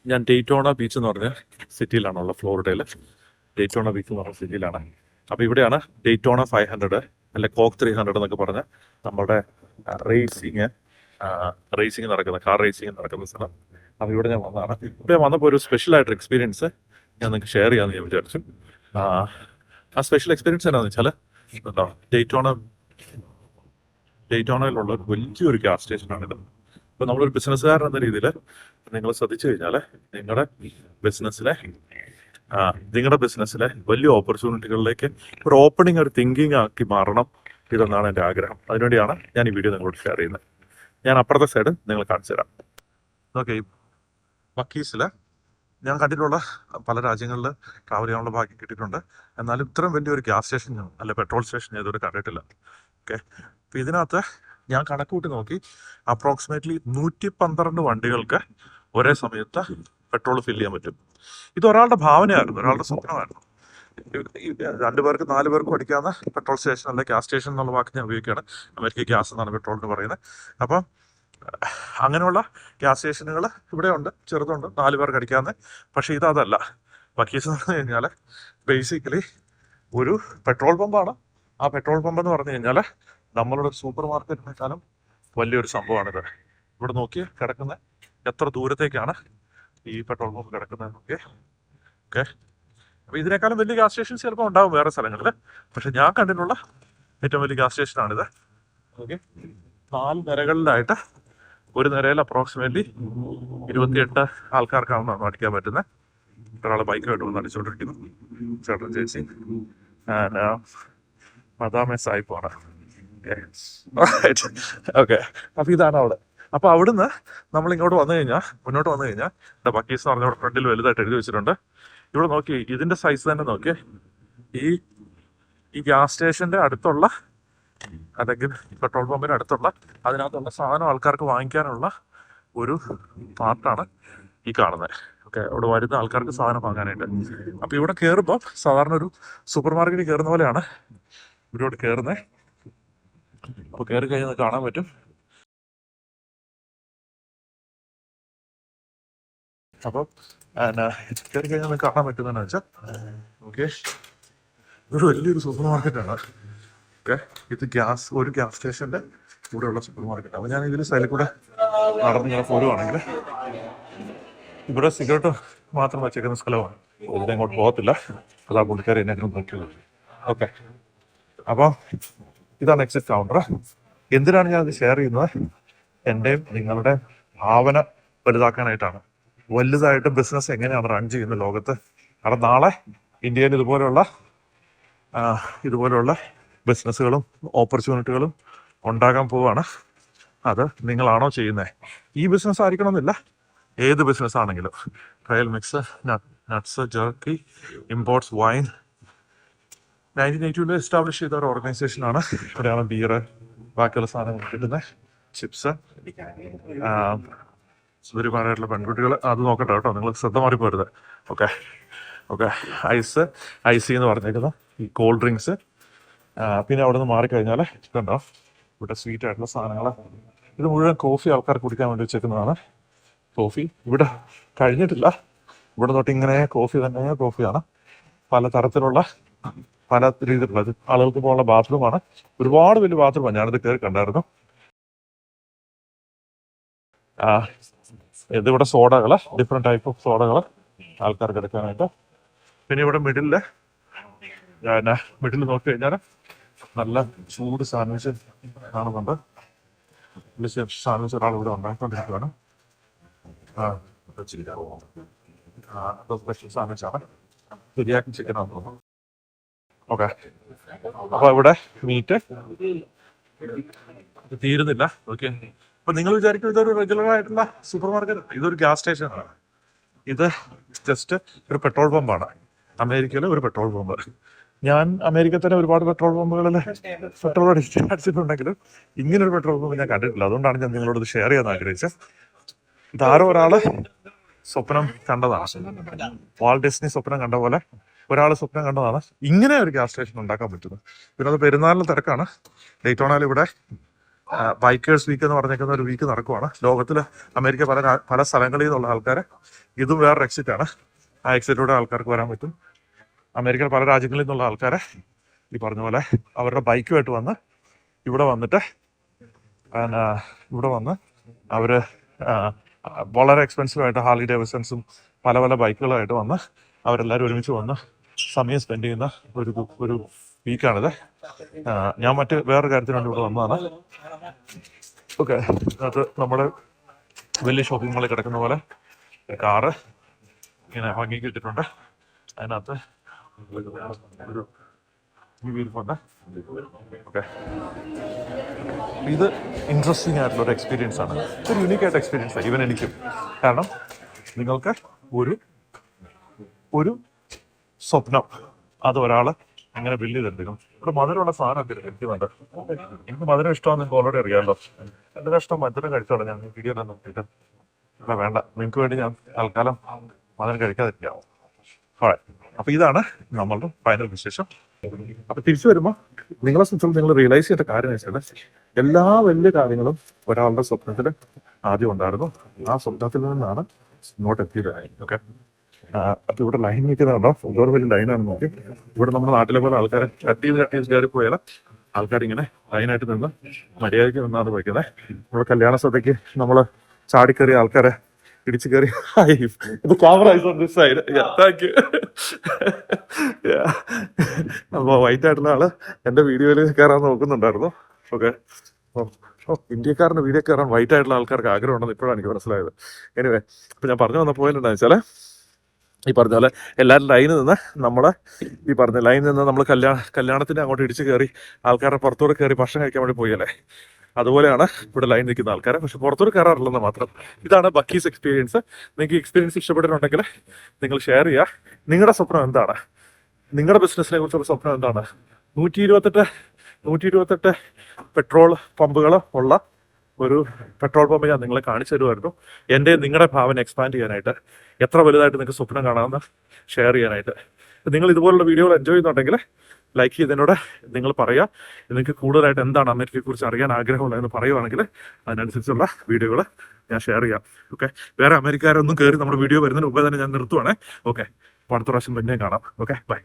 ഞാൻ ഡെയ്റ്റോണ ബീച്ച് എന്ന് പറഞ്ഞ സിറ്റിയിലാണുള്ളത്, ഫ്ലോറിഡയിൽ. ഡെയ്റ്റോണ ബീച്ച് എന്ന് പറഞ്ഞ സിറ്റിയിലാണ്. അപ്പോൾ ഇവിടെയാണ് ഡെയ്റ്റോണ 500 അല്ലെ കോക്ക് 300 എന്നൊക്കെ പറഞ്ഞ് നമ്മുടെ റേസിങ് നടക്കുന്ന കാർ റേസിങ് നടക്കുന്ന സ്ഥലം. അപ്പോൾ ഇവിടെ ഞാൻ വന്നതാണ്. ഇവിടെ വന്നപ്പോൾ ഒരു സ്പെഷ്യലായിട്ടൊരു എക്സ്പീരിയൻസ് ഞാൻ നിങ്ങൾക്ക് ഷെയർ ചെയ്യാമെന്ന് ഞാൻ വിചാരിച്ചു. ആ സ്പെഷ്യൽ എക്സ്പീരിയൻസ് എന്നാന്ന് വെച്ചാൽ കേട്ടോ, ഡെയ്റ്റോണയിലുള്ള വലിയൊരു ഗ്യാസ് സ്റ്റേഷനാണിത്. ഇപ്പോൾ നമ്മളൊരു ബിസിനസ്സുകാരൻ എന്ന രീതിയിൽ നിങ്ങൾ ശ്രദ്ധിച്ചു കഴിഞ്ഞാൽ നിങ്ങളുടെ ബിസിനസ്സിലെ വലിയ ഓപ്പർച്യൂണിറ്റികളിലേക്ക് ഒരു ഓപ്പണിംഗ്, ഒരു തിങ്കിങ് ആക്കി മാറണം ഇതെന്നാണ് എൻ്റെ ആഗ്രഹം. അതിനുവേണ്ടിയാണ് ഞാൻ ഈ വീഡിയോ നിങ്ങളോട് ഷെയർ ചെയ്യുന്നത്. ഞാൻ അപ്പുറത്തെ സൈഡ് നിങ്ങൾ കാണിച്ചു തരാം. ഓക്കെ, മക്കീസിൽ ഞാൻ കണ്ടിട്ടുള്ള പല രാജ്യങ്ങളിൽ ട്രാവൽ ചെയ്യാനുള്ള ഭാഗ്യം കിട്ടിയിട്ടുണ്ട്. എന്നാലും ഇത്രയും വലിയൊരു ഗ്യാസ് സ്റ്റേഷൻ അല്ലെ പെട്രോൾ സ്റ്റേഷൻ ഞാൻ ഇതുവരെ കണ്ടിട്ടില്ല. ഓക്കെ, അപ്പോൾ ഇതിനകത്ത് ഞാൻ കണക്ക് കൂട്ടി നോക്കി, അപ്രോക്സിമേറ്റ്ലി 112 വണ്ടികൾക്ക് ഒരേ സമയത്ത് പെട്രോൾ ഫില്ല് ചെയ്യാൻ പറ്റും. ഇത് ഒരാളുടെ ഭാവനയായിരുന്നു, ഒരാളുടെ സ്വപ്നമായിരുന്നു. 2 പേർക്ക് 4 പേർക്ക് പഠിക്കാവുന്ന പെട്രോൾ സ്റ്റേഷൻ അല്ലെ ഗ്യാസ് സ്റ്റേഷൻ എന്നുള്ള വാക്ക് ഞാൻ ഉപയോഗിക്കുകയാണ്. അമേരിക്ക ഗ്യാസ് എന്നാണ് പെട്രോളിന് പറയുന്നത്. അപ്പം അങ്ങനെയുള്ള ഗ്യാസ് സ്റ്റേഷനുകൾ ഇവിടെ ഉണ്ട്, ചെറുതുണ്ട്, 4 പേർക്ക് അടിക്കാവുന്ന. പക്ഷേ ഇതല്ല. മക്കീസ് എന്ന് പറഞ്ഞു കഴിഞ്ഞാൽ ബേസിക്കലി ഒരു പെട്രോൾ പമ്പാണ്. ആ പെട്രോൾ പമ്പ് എന്ന് പറഞ്ഞു കഴിഞ്ഞാൽ നമ്മളുടെ സൂപ്പർ മാർക്കറ്റിനേക്കാളും വലിയൊരു സംഭവമാണിത്. ഇവിടെ നോക്കി കിടക്കുന്ന എത്ര ദൂരത്തേക്കാണ് ഈ പെട്രോൾ പമ്പ് കിടക്കുന്നത് നോക്കിയേ. ഓക്കെ, അപ്പോൾ ഇതിനേക്കാളും വലിയ ഗ്യാസ് സ്റ്റേഷൻസ് ചിലപ്പോൾ ഉണ്ടാവും വേറെ സ്ഥലങ്ങളിൽ. പക്ഷെ ഞാൻ കണ്ടിട്ടുള്ള ഏറ്റവും വലിയ ഗ്യാസ് സ്റ്റേഷനാണിത്. ഓക്കെ, 4 നിരകളിലായിട്ട്, ഒരു നിരയിൽ അപ്രോക്സിമേറ്റ്ലി 28 ആൾക്കാർക്കാണ് അടിക്കാൻ പറ്റുന്നത്. ഒരാൾ ബൈക്കായിട്ട് വന്ന് അടിച്ചുകൊണ്ടിരിക്കുന്നു, ചേട്ടൻ ചേച്ചി മദാമെ സായിപ്പാണ്. ഓക്കെ, അപ്പൊ ഇതാണ് അവിടെ. അപ്പൊ അവിടുന്ന് നമ്മൾ ഇങ്ങോട്ട് മുന്നോട്ട് വന്നു കഴിഞ്ഞാൽ മക്കീസ് എന്ന് പറഞ്ഞ ഇവിടെ ഫ്രണ്ടിൽ വലുതായിട്ട് എഴുതി വെച്ചിട്ടുണ്ട്. ഇവിടെ നോക്കി, ഇതിന്റെ സൈസ് തന്നെ നോക്കിയേ. ഈ ഗ്യാസ് സ്റ്റേഷന്റെ അടുത്തുള്ള, അല്ലെങ്കിൽ പെട്രോൾ പമ്പിന് അടുത്തുള്ള അതിനകത്തുള്ള സാധനം ആൾക്കാർക്ക് വാങ്ങിക്കാനുള്ള ഒരു പാർട്ടാണ് ഈ കാണുന്നത്. ഓക്കെ, അവിടെ വരുന്ന ആൾക്കാർക്ക് സാധനം വാങ്ങാനായിട്ട്. അപ്പൊ ഇവിടെ കയറുമ്പോൾ സാധാരണ ഒരു സൂപ്പർ മാർക്കറ്റിൽ കയറുന്ന പോലെയാണ് ഇവരോട് കയറുന്നത്. അപ്പൊ കയറി കഴിഞ്ഞാൽ കാണാൻ പറ്റും. അപ്പം കയറി കഴിഞ്ഞാൽ കാണാൻ പറ്റുന്നതെന്ന് വെച്ചാൽ, ഓക്കെ, ഇതൊരു വലിയൊരു സൂപ്പർ മാർക്കറ്റാണ്. ഓക്കെ, ഇത് ഒരു ഗ്യാസ് സ്റ്റേഷന്റെ കൂടെയുള്ള സൂപ്പർ മാർക്കറ്റ്. അപ്പൊ ഞാൻ ഇതിൽ സൈഡിൽ കൂടെ നടന്ന് ഇങ്ങനെ പോരുവാണെങ്കിൽ ഇവിടെ സിഗരറ്റ് മാത്രം വെച്ചേക്കുന്ന സ്ഥലമാണ്. ഇതിനെങ്ങോട്ട് പോകത്തില്ല. അതാ പുള്ളിക്കാരി എന്നെ നോക്കിയത്. ഓക്കെ, അപ്പം ഇതാണ് എക്സിറ്റ് കൗണ്ടർ. എന്തിനാണ് ഞാൻ ഇത് ഷെയർ ചെയ്യുന്നത്? എൻ്റെയും നിങ്ങളുടെ ഭാവന വലുതാക്കാനായിട്ടാണ്. വലുതായിട്ട് ബിസിനസ് എങ്ങനെയാണ് റൺ ചെയ്യുന്നത് ലോകത്ത്. കാരണം നാളെ ഇന്ത്യയിൽ ഇതുപോലെയുള്ള ബിസിനസ്സുകളും ഓപ്പർച്യൂണിറ്റികളും ഉണ്ടാകാൻ പോവാണ്. അത് നിങ്ങളാണോ ചെയ്യുന്നത്? ഈ ബിസിനസ് ആയിരിക്കണമെന്നില്ല, ഏത് ബിസിനസ് ആണെങ്കിലും. Trail mix, nuts, jerky, imports, wine 1982 establish ചെയ്ത ഒരു ഓർഗനൈസേഷനാണ്. ഇവിടെയാണ് ബിയർ, ബാക്കിയുള്ള സാധനങ്ങൾ കിട്ടുന്നത്, ചിപ്സ്. സുന്ദരിമാരായിട്ടുള്ള പെൺകുട്ടികൾ, അത് നോക്കട്ടെ കേട്ടോ, നിങ്ങൾ ശ്രദ്ധ മാറിപ്പോരുത്. ഓക്കെ, ഐസി എന്ന് പറഞ്ഞേക്കുന്ന ഈ കോൾഡ് ഡ്രിങ്ക്സ്. പിന്നെ അവിടെ നിന്ന് മാറിക്കഴിഞ്ഞാൽ ഇതുണ്ടോ, ഇവിടെ സ്വീറ്റ് ആയിട്ടുള്ള സാധനങ്ങൾ. ഇത് മുഴുവൻ കോഫി ആൾക്കാർ കുടിക്കാൻ വേണ്ടി വെച്ചേക്കുന്നതാണ്. കോഫി ഇവിടെ കഴിഞ്ഞിട്ടില്ല. ഇവിടെ തൊട്ട് ഇങ്ങനെ കോഫിയാണ്. പല തരത്തിലുള്ള, പല രീതിയിലുള്ള ആളുകൾക്ക് പോകാനുള്ള ബാത്റൂമാണ്. ഒരുപാട് വലിയ ബാത്റൂമാണ്. ഞാനിത് കയറി കണ്ടായിരുന്നു. ഇതിവിടെ സോഡകൾ, ഡിഫറെന്റ് ടൈപ്പ് ഓഫ് സോഡകൾ ആൾക്കാർക്ക് എടുക്കാനായിട്ട്. പിന്നെ ഇവിടെ മിഡിൽ നോക്കി കഴിഞ്ഞാൽ നല്ല ചൂട് സാൻഡ്വിച്ച് കാണുന്നുണ്ട്. സാൻഡ്വിച്ച് ഒരാൾ ഇവിടെ ഉണ്ടാക്കിക്കൊണ്ടിരിക്കുകയാണ്. സ്പെഷ്യൽ സാൻഡ്വിച്ചാണ്, ബിരിയാണി ചിക്കനാണെന്ന് തോന്നുന്നു. ഓക്കെ, അപ്പൊ ഇവിടെ മീറ്റ് തീരുന്നില്ല. ഓക്കെ, അപ്പൊ നിങ്ങൾ വിചാരിക്കും ഇതൊരു റെഗുലർ ആയിട്ടുള്ള സൂപ്പർ മാർക്കറ്റ്. ഇതൊരു ഗ്യാസ് സ്റ്റേഷനാണ്. ഇത് ജസ്റ്റ് ഒരു പെട്രോൾ പമ്പാണ്. അമേരിക്കയിലെ ഒരു പെട്രോൾ പമ്പ്. ഞാൻ അമേരിക്കയിൽ തന്നെ ഒരുപാട് പെട്രോൾ പമ്പുകളിൽ പെട്രോൾ അടിച്ചിട്ടുണ്ടെങ്കിലും ഇങ്ങനൊരു പെട്രോൾ പമ്പ് ഞാൻ കണ്ടിട്ടില്ല. അതുകൊണ്ടാണ് ഞാൻ നിങ്ങളോട് ഇത് ഷെയർ ചെയ്യാൻ ആഗ്രഹിച്ചത്. ഇതാരോ ഒരാള് സ്വപ്നം കണ്ടതാണ്. വാൾട്ട് ഡിസ്നി സ്വപ്നം കണ്ട പോലെ ഒരാൾ സ്വപ്നം കണ്ടതാണ് ഇങ്ങനെ ഒരു ഗ്യാസ് സ്റ്റേഷൻ ഉണ്ടാക്കാൻ പറ്റുന്നത്. പിന്നെ അത് പെരുന്നാളിന് തിരക്കാണ്. ഡെയ്റ്റോണയിൽ ഇവിടെ ബൈക്കേഴ്സ് വീക്ക് എന്ന് പറഞ്ഞേക്കുന്ന ഒരു വീക്ക് നടക്കുവാണ്. ലോകത്തിലെ അമേരിക്ക പല സ്ഥലങ്ങളിൽ നിന്നുള്ള ആൾക്കാർ, ഇതും വേറൊരു എക്സിറ്റ് ആണ്. ആ എക്സിറ്റിലൂടെ ആൾക്കാർക്ക് വരാൻ പറ്റും. അമേരിക്കയിൽ പല രാജ്യങ്ങളിൽ നിന്നുള്ള ആൾക്കാരെ ഈ പറഞ്ഞ പോലെ അവരുടെ ബൈക്കുമായിട്ട് വന്ന് ഇവിടെ വന്നിട്ട് അവർ വളരെ എക്സ്പെൻസീവ് ആയിട്ട് ഹാർലി ഡേവിഡ്സൺസും പല പല ബൈക്കുകളായിട്ട് വന്ന് അവരെല്ലാവരും ഒരുമിച്ച് വന്ന് സമയം സ്പെൻഡ് ചെയ്യുന്ന ഒരു വീക്കാണിത്. ഞാൻ വേറൊരു കാര്യത്തിന് വേണ്ടി ഇവിടെ വന്നതാണ്. ഓക്കെ, അത് നമ്മുടെ വലിയ ഷോപ്പിംഗ് മാളിൽ കിടക്കുന്ന പോലെ കാറ് ഇങ്ങനെ ഭംഗിക്ക് വെച്ചിട്ടുണ്ട്. അതിനകത്ത് ഒരു ഇരിപ്പുണ്ട്. ഓക്കെ, ഇത് ഇൻട്രസ്റ്റിംഗ് ആയിട്ടുള്ള ഒരു എക്സ്പീരിയൻസ് ആണ്, ഒരു യുണീക്ക് ആയിട്ട് എക്സ്പീരിയൻസ് ആണ് ഈവൻ എനിക്കും. കാരണം നിങ്ങൾക്ക് ഒരു സ്വപ്നം അത് ഒരാൾ എങ്ങനെ ബില്ല് ചെയ്തെടുക്കും. ഇവിടെ മധുരമുള്ള സാധനമൊക്കെ ലഭ്യമുണ്ട്. എനിക്ക് മധുരം ഇഷ്ടമാണെന്ന് നിങ്ങൾക്ക് ഓൾറെഡി അറിയാമല്ലോ. എൻ്റെ കഷ്ടം മധുരം കഴിച്ചോളാം. ഞാൻ വീഡിയോ തന്നെ നോക്കിയിട്ട് അല്ല വേണ്ട, നിങ്ങൾക്ക് വേണ്ടി ഞാൻ തൽക്കാലം മധുരം കഴിക്കാതിരിക്കാം. അപ്പൊ ഇതാണ് നമ്മളുടെ ഫൈനൽ വിശേഷം. അപ്പൊ തിരിച്ചു വരുമ്പോൾ നിങ്ങളെ സംബന്ധിച്ചോളം നിങ്ങൾ റിയലൈസ് ചെയ്ത കാര്യം വെച്ചാൽ എല്ലാ വലിയ കാര്യങ്ങളും ഒരാളുടെ സ്വപ്നത്തിൽ ആദ്യം ഉണ്ടായിരുന്നു. ആ സ്വപ്നത്തിൽ നിന്നാണ് ഇങ്ങോട്ട് എത്തിയത്. ഓക്കെ, അപ്പൊ ഇവിടെ ലൈൻ നിൽക്കുന്നുണ്ടോ? എന്തോരം വലിയ ലൈനാണ് നോക്കി. ഇവിടെ നമ്മുടെ നാട്ടിലെ പോലെ ആൾക്കാരെ കട്ട് ചെയ്ത് കയറി പോയാൽ ആൾക്കാരിങ്ങനെ ലൈനായിട്ട് നിന്ന് മര്യാദയ്ക്ക് നിന്നാണ് വയ്ക്കുന്നത്. നമ്മുടെ കല്യാണ സദ്യക്ക് നമ്മള് ചാടിക്കയറിയ ആൾക്കാരെ ഇടിച്ചു കയറി ഇത് ക്യാമറ സൈഡ്. Thank you. അപ്പൊ വൈറ്റ് ആയിട്ടുള്ള ആള് എന്റെ വീഡിയോയിൽ കയറാൻ നോക്കുന്നുണ്ടായിരുന്നു. ഓക്കെ, ഇന്ത്യക്കാരന്റെ വീഡിയോ കയറാൻ വൈറ്റ് ആയിട്ടുള്ള ആൾക്കാർക്ക് ആഗ്രഹം ഉണ്ടെന്ന് ഇപ്പോഴാണ് എനിക്ക് മനസ്സിലായത്. എനിവേ, അപ്പൊ ഞാൻ പറഞ്ഞു വന്ന പോയിന്റ് എന്താ വെച്ചാല് ഈ പറഞ്ഞ പോലെ എല്ലാവരും ലൈനിൽ നിന്ന് നമ്മൾ കല്യാണത്തിന് അങ്ങോട്ട് ഇടിച്ചു കയറി ആൾക്കാരുടെ പുറത്തോടെ കയറി ഭക്ഷണം കഴിക്കാൻ വേണ്ടി പോയല്ലേ, അതുപോലെയാണ് ഇവിടെ ലൈൻ നിൽക്കുന്ന ആൾക്കാരെ. പക്ഷെ പുറത്തോട്ട് കയറാറില്ലെന്ന് മാത്രം. ഇതാണ് ബക്കീസ് എക്സ്പീരിയൻസ്. നിങ്ങൾക്ക് എക്സ്പീരിയൻസ് ഇഷ്ടപ്പെട്ടിട്ടുണ്ടെങ്കിൽ നിങ്ങൾ ഷെയർ ചെയ്യുക. നിങ്ങളുടെ സ്വപ്നം എന്താണ്? നിങ്ങളുടെ ബിസിനസ്സിനെ കുറിച്ചുള്ള സ്വപ്നം എന്താണ്? 128 പെട്രോൾ പമ്പുകൾ ഉള്ള ഒരു പെട്രോൾ പമ്പ് ഞാൻ നിങ്ങളെ കാണിച്ചു തരുമായിരുന്നു. നിങ്ങളുടെ ഭാവന എക്സ്പാൻഡ് ചെയ്യാനായിട്ട്, എത്ര വലുതായിട്ട് നിങ്ങൾക്ക് സ്വപ്നം കാണാമെന്ന് ഷെയർ ചെയ്യാനായിട്ട്. നിങ്ങൾ ഇതുപോലുള്ള വീഡിയോകൾ എൻജോയ് ചെയ്യുന്നുണ്ടെങ്കിൽ ലൈക്ക് ചെയ്തതിനോട് നിങ്ങൾ പറയുക. നിങ്ങൾക്ക് കൂടുതലായിട്ട് എന്താണ് അമേരിക്കയെ കുറിച്ച് അറിയാൻ ആഗ്രഹമുള്ളതെന്ന് പറയുവാണെങ്കിൽ അതിനനുസരിച്ചുള്ള വീഡിയോകൾ ഞാൻ ഷെയർ ചെയ്യാം. ഓക്കെ, വേറെ അമേരിക്കാരൊന്നും കയറി നമ്മുടെ വീഡിയോ വരുന്നതിന് മുമ്പേ തന്നെ ഞാൻ നിർത്തുവാണേ. ഓക്കെ, അടുത്ത പ്രാവശ്യം പിന്നെയും കാണാം. Okay, by.